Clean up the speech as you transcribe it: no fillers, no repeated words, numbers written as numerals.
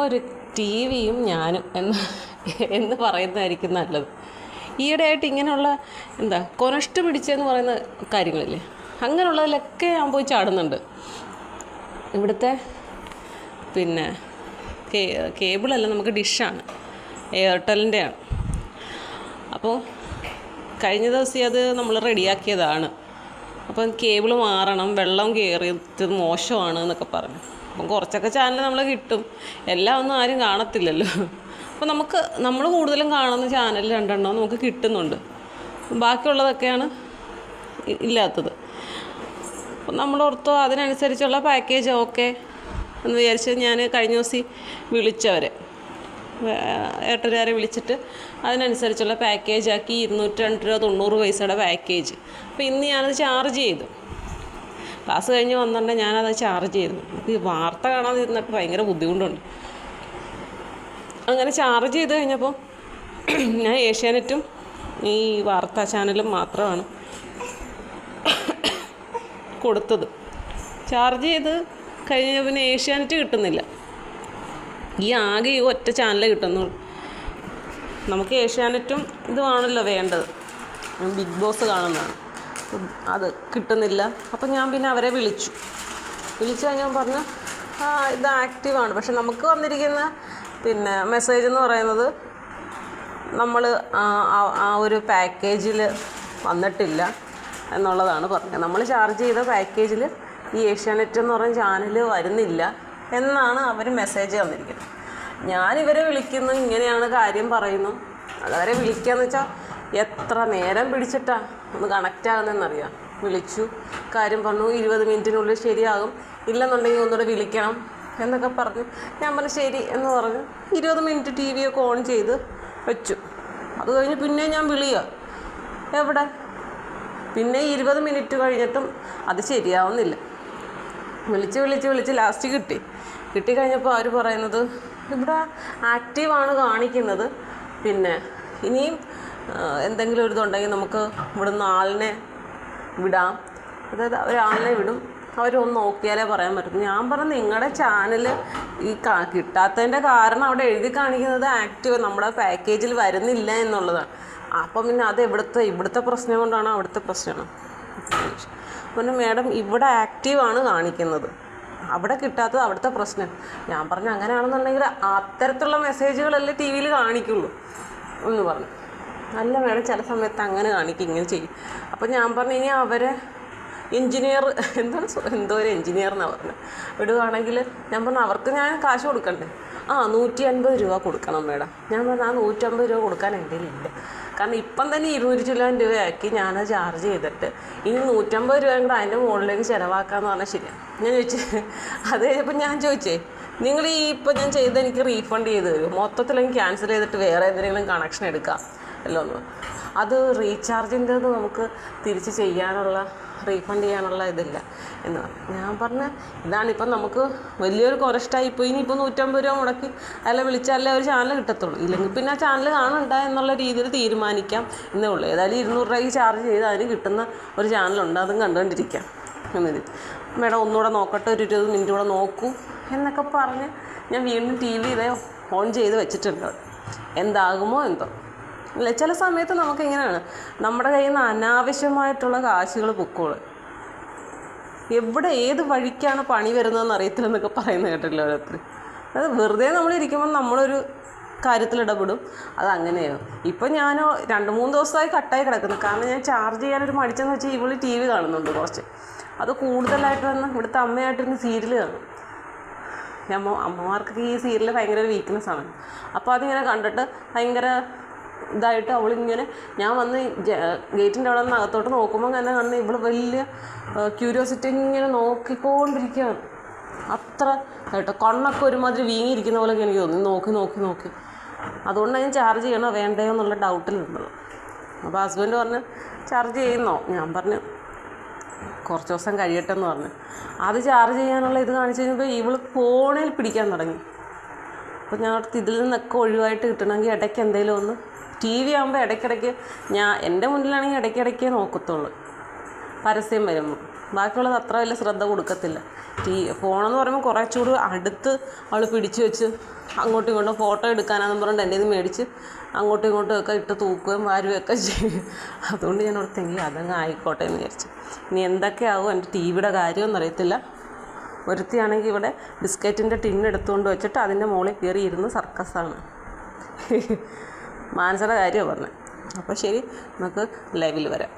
ഒരു ടി വിയും ഞാനും എന്ന് പറയുന്നതായിരിക്കും നല്ലത്. ഈയിടെയായിട്ട് ഇങ്ങനെയുള്ള കൊനഷ്ട പിടിച്ചെന്ന് പറയുന്ന കാര്യങ്ങളില്ലേ, അങ്ങനെയുള്ളതിലൊക്കെ ഞാൻ പോയി ചാടുന്നുണ്ട്. ഇവിടുത്തെ പിന്നെ കേബിളല്ല, നമുക്ക് ഡിഷാണ്, എയർടെല്ലിൻ്റെയാണ്. അപ്പോൾ കഴിഞ്ഞ ദിവസം അത് നമ്മൾ റെഡിയാക്കിയതാണ്. അപ്പം കേബിൾ മാറണം, വെള്ളം കയറിയത് മോശമാണ് എന്നൊക്കെ പറഞ്ഞു. അപ്പം കുറച്ചൊക്കെ ചാനൽ നമ്മൾ കിട്ടും, എല്ലാം ഒന്നും ആരും കാണത്തില്ലല്ലോ. അപ്പോൾ നമ്മൾ കൂടുതലും കാണുന്ന ചാനൽ 2 നമുക്ക് കിട്ടുന്നുണ്ട്, ബാക്കിയുള്ളതൊക്കെയാണ് ഇല്ലാത്തത്. അപ്പം നമ്മളോർത്തോ അതിനനുസരിച്ചുള്ള പാക്കേജ് ഓക്കെ എന്ന് വിചാരിച്ച് ഞാൻ കഴിഞ്ഞ ദിവസം വിളിച്ചവരെ എയർടെല്ലുകാരെ വിളിച്ചിട്ട് അതിനനുസരിച്ചുള്ള പാക്കേജാക്കി 202 രൂപ പാക്കേജ്. അപ്പോൾ ഇന്ന് ഞാനത് ചാർജ് ചെയ്തു. ക്ലാസ് കഴിഞ്ഞ് വന്നിട്ടുണ്ടെങ്കിൽ ഞാനത് ചാർജ് ചെയ്തു. എനിക്ക് വാർത്ത കാണാതെ ഇരുന്നിട്ട് ഭയങ്കര ബുദ്ധിമുട്ടുണ്ട്. അങ്ങനെ ചാർജ് ചെയ്ത് കഴിഞ്ഞപ്പോൾ ഞാൻ ഏഷ്യാനെറ്റും ഈ വാർത്താ ചാനലും മാത്രമാണ് കൊടുത്തത്. ചാർജ് ചെയ്ത് കഴിഞ്ഞ പിന്നെ ഏഷ്യാനെറ്റ് കിട്ടുന്നില്ല. ആകെ ഈ ഒറ്റ ചാനലേ കിട്ടുന്നുള്ളൂ. നമുക്ക് ഏഷ്യാനെറ്റും ഇതുമാണല്ലോ വേണ്ടത്, ബിഗ് ബോസ് കാണുന്നതാണ്, അത് കിട്ടുന്നില്ല. അപ്പം ഞാൻ പിന്നെ അവരെ വിളിച്ചു കഴിഞ്ഞാൽ പറഞ്ഞു ഇത് ആക്റ്റീവാണ്, പക്ഷെ നമുക്ക് വന്നിരിക്കുന്ന പിന്നെ മെസ്സേജ് എന്ന് പറയുന്നത് നമ്മൾ ആ ഒരു പാക്കേജിൽ വന്നിട്ടില്ല എന്നുള്ളതാണ് പറഞ്ഞത്. നമ്മൾ ചാർജ് ചെയ്ത പാക്കേജിൽ ഈ ഏഷ്യാനെറ്റ് എന്ന് പറയുന്ന ചാനൽ വരുന്നില്ല എന്നാണ് അവർ മെസ്സേജ് തന്നിരിക്കുന്നത്. ഞാനിവരെ വിളിക്കുന്നു, ഇങ്ങനെയാണ് കാര്യം പറയുന്നു. അതവരെ വിളിക്കുകയെന്ന് വെച്ചാൽ എത്ര നേരം പിടിച്ചിട്ടാണ് ഒന്ന് കണക്റ്റ് ആകുന്നതെന്നറിയാം. വിളിച്ചു, കാര്യം പറഞ്ഞു, 20 മിനിറ്റിനുള്ളിൽ ശരിയാകും, ഇല്ലെന്നുണ്ടെങ്കിൽ ഒന്നുകൂടെ വിളിക്കണം എന്നൊക്കെ പറഞ്ഞു. ഞാൻ പറഞ്ഞു ശരി എന്ന് പറഞ്ഞു 20 മിനിറ്റ് ടി വിയൊക്കെ ഓൺ ചെയ്ത് വെച്ചു. അത് കഴിഞ്ഞ് പിന്നെ ഞാൻ എവിടെ, പിന്നെ 20 മിനിറ്റ് കഴിഞ്ഞിട്ടും അത് ശരിയാവുന്നില്ല. വിളിച്ച് ലാസ്റ്റ് കിട്ടിക്കഴിഞ്ഞപ്പോൾ അവർ പറയുന്നത് ഇവിടെ ആക്റ്റീവാണ് കാണിക്കുന്നത്, പിന്നെ ഇനിയും എന്തെങ്കിലും ഒരു ഇതുണ്ടെങ്കിൽ നമുക്ക് ഇവിടുന്ന് ആളിനെ വിടാം, അതായത് ഒരാളിനെ വിടും, അവരൊന്ന് നോക്കിയാലേ പറയാൻ പറ്റും. ഞാൻ പറഞ്ഞു നിങ്ങളുടെ ചാനൽ ഈ കിട്ടാത്തതിൻ്റെ കാരണം അവിടെ എഴുതി കാണിക്കുന്നത് ആക്റ്റീവ് നമ്മുടെ പാക്കേജിൽ വരുന്നില്ല എന്നുള്ളതാണ്. അപ്പം പിന്നെ അത് ഇവിടുത്തെ പ്രശ്നം കൊണ്ടാണോ അവിടുത്തെ പ്രശ്നമാണോ? പിന്നെ മാഡം ഇവിടെ ആക്റ്റീവാണ് കാണിക്കുന്നത്, അവിടെ കിട്ടാത്തത് അവിടുത്തെ പ്രശ്നം. ഞാൻ പറഞ്ഞു അങ്ങനെയാണെന്നുണ്ടെങ്കിൽ അത്തരത്തിലുള്ള മെസ്സേജുകളല്ലേ ടി വിയിൽ കാണിക്കുള്ളൂ എന്ന് പറഞ്ഞു. അല്ല മാഡം, ചില സമയത്ത് അങ്ങനെ കാണിക്കും, ഇങ്ങനെ ചെയ്യും. അപ്പം ഞാൻ പറഞ്ഞു ഇനി അവരെ എൻജിനീയർ എന്തോ ഒരു എൻജിനീയർ എന്നാണ് പറഞ്ഞത് വിടുകയാണെങ്കിൽ, ഞാൻ പറഞ്ഞു അവർക്ക് ഞാൻ കാശ് കൊടുക്കണ്ടേ? 150 രൂപ കൊടുക്കണം മാഡം. ഞാൻ പറഞ്ഞു 150 രൂപ കൊടുക്കാൻ എൻ്റെ കയ്യിലില്ല, കാരണം ഇപ്പം തന്നെ 200 ചില്ലാൻ രൂപയാക്കി ഞാനത് ചാർജ് ചെയ്തിട്ട് ഇനി 150 രൂപയും കൂടെ അതിൻ്റെ മുകളിലേക്ക് ചിലവാക്കാമെന്ന് പറഞ്ഞാൽ ശരിയാണ്. ഞാൻ അത് കഴിഞ്ഞപ്പോൾ ഞാൻ ചോദിച്ചേ, നിങ്ങൾ ഇപ്പം ഞാൻ ചെയ്ത് എനിക്ക് റീഫണ്ട് ചെയ്ത് തരും, മൊത്തത്തിലെങ്കിൽ ക്യാൻസൽ ചെയ്തിട്ട് വേറെ എന്തെങ്കിലും കണക്ഷൻ എടുക്കാം അല്ലോ എന്ന്. അത് റീചാർജിൻ്റെത് നമുക്ക് തിരിച്ച് ചെയ്യാനുള്ള റീഫണ്ട് ചെയ്യാനുള്ള ഇതില്ല എന്ന് പറഞ്ഞു. ഞാൻ പറഞ്ഞ ഇതാണിപ്പം നമുക്ക് വലിയൊരു കൊരഷ്ടായിപ്പോയി. ഇനിയിപ്പോൾ 150 രൂപ മുടക്കി അല്ല വിളിച്ചാലേ ഒരു ചാനൽ കിട്ടത്തുള്ളൂ, ഇല്ലെങ്കിൽ പിന്നെ ആ ചാനൽ കാണണ്ട എന്നുള്ള രീതിയിൽ തീരുമാനിക്കാം എന്നേ ഉള്ളൂ. ഏതായാലും 200 രൂപയ്ക്ക് ചാർജ് ചെയ്ത് അതിന് കിട്ടുന്ന ഒരു ചാനലുണ്ട്, അതും കണ്ടുകൊണ്ടിരിക്കാം എന്നത്. മേഡം ഒന്നുകൂടെ നോക്കട്ടെ, ഒരു 20 മിനിറ്റ് കൂടെ നോക്കൂ എന്നൊക്കെ പറഞ്ഞ് ഞാൻ വീണ്ടും ടി വി ഇതേ ഓൺ ചെയ്ത് വെച്ചിട്ടുണ്ട്. എന്താകുമോ എന്തോ. അല്ല, ചില സമയത്ത് നമുക്കിങ്ങനെയാണ്, നമ്മുടെ കയ്യിൽ നിന്ന് അനാവശ്യമായിട്ടുള്ള കാശുകൾ പൊക്കോളും. എവിടെ ഏത് വഴിക്കാണ് പണി വരുന്നതെന്ന് അറിയത്തില്ലെന്നൊക്കെ പറയുന്നത് കേട്ടില്ല ഓരോരുത്തർ. അത് വെറുതെ നമ്മളിരിക്കുമ്പോൾ നമ്മളൊരു കാര്യത്തിൽ ഇടപെടും, അതങ്ങനെയാവും. ഇപ്പം ഞാനോ 2-3 ദിവസമായി കട്ടായി കിടക്കുന്നു, കാരണം ഞാൻ ചാർജ് ചെയ്യാനൊരു മടിച്ചെന്ന് വെച്ചാൽ ഇവൾ ടി വി കാണുന്നുണ്ട് കുറച്ച്. അത് കൂടുതലായിട്ട് വന്ന് ഇവിടുത്തെ അമ്മയായിട്ടിരുന്ന് സീരിയൽ കാണും. അമ്മമാർക്കൊക്കെ ഈ സീരിയൽ ഭയങ്കര ഒരു വീക്ക്നെസ്സാണ്. അപ്പോൾ അതിങ്ങനെ കണ്ടിട്ട് ഭയങ്കര ഇതായിട്ട് അവളിങ്ങനെ, ഞാൻ വന്ന് ഗേറ്റിൻ്റെ അവിടെ നിന്ന് അകത്തോട്ട് നോക്കുമ്പോൾ തന്നെ കണ്ട് ഇവള് വലിയ ക്യൂരിയോസിറ്റി ഇങ്ങനെ നോക്കിക്കൊണ്ടിരിക്കുകയാണ്. അത്ര കേട്ടോ, കണ്ണൊക്കെ ഒരുമാതിരി വീങ്ങിയിരിക്കുന്ന പോലെയൊക്കെ എനിക്ക് തോന്നി, നോക്കി. അതുകൊണ്ടാണ് ഞാൻ ചാർജ് ചെയ്യണോ വേണ്ടയോ എന്നുള്ള ഡൗട്ടിലുണ്ടല്ലോ. അപ്പോൾ ഹസ്ബൻഡ് പറഞ്ഞ് ചാർജ് ചെയ്യുന്നോ? ഞാൻ പറഞ്ഞു കുറച്ച് ദിവസം കഴിയട്ടെ എന്ന് പറഞ്ഞു. അത് ചാർജ് ചെയ്യാനുള്ള ഇത് കാണിച്ചു കഴിഞ്ഞപ്പോൾ ഇവള് ഫോണിൽ പിടിക്കാൻ തുടങ്ങി. അപ്പോൾ ഞാൻ ഇതിൽ നിന്നൊക്കെ ഒഴിവായിട്ട് കിട്ടണമെങ്കിൽ ഇടയ്ക്ക് എന്തെങ്കിലും ഒന്ന്, ടി വി ആകുമ്പോൾ ഇടയ്ക്കിടയ്ക്ക് എൻ്റെ മുന്നിലാണെങ്കിൽ ഇടയ്ക്കിടയ്ക്കേ നോക്കത്തുള്ളൂ പരസ്യം വരുമ്പോൾ. ബാക്കിയുള്ളത് അത്ര വലിയ ശ്രദ്ധ കൊടുക്കത്തില്ല. ഫോണെന്ന് പറയുമ്പോൾ കുറച്ചുകൂടി അടുത്ത് അവൾ പിടിച്ച് വെച്ച് അങ്ങോട്ടും ഇങ്ങോട്ടും ഫോട്ടോ എടുക്കാനാണെന്ന് പറഞ്ഞിട്ട് എൻ്റെ ഇത് മേടിച്ച് അങ്ങോട്ടും ഇങ്ങോട്ടും ഒക്കെ ഇട്ട് തൂക്കുകയും വാരുകയൊക്കെ ചെയ്യും. അതുകൊണ്ട് ഞാൻ ഓർത്തെങ്കിൽ അതങ്ങ് ആയിക്കോട്ടെ എന്ന് വിചാരിച്ചു. ഇനി എന്തൊക്കെയാവും എൻ്റെ ടി വിയുടെ കാര്യമൊന്നും അറിയത്തില്ല. ഒരുത്തിയാണെങ്കിൽ ഇവിടെ ബിസ്ക്കറ്റിൻ്റെ ടിന്നെടുത്തുകൊണ്ട് വെച്ചിട്ട് അതിൻ്റെ മുകളിൽ കയറി ഇരുന്ന് സർക്കസാണ്. മാനസയുടെ കാര്യമാണ് പറഞ്ഞത്. അപ്പോൾ ശരി, നമുക്ക് ലൈവിൽ വരാം.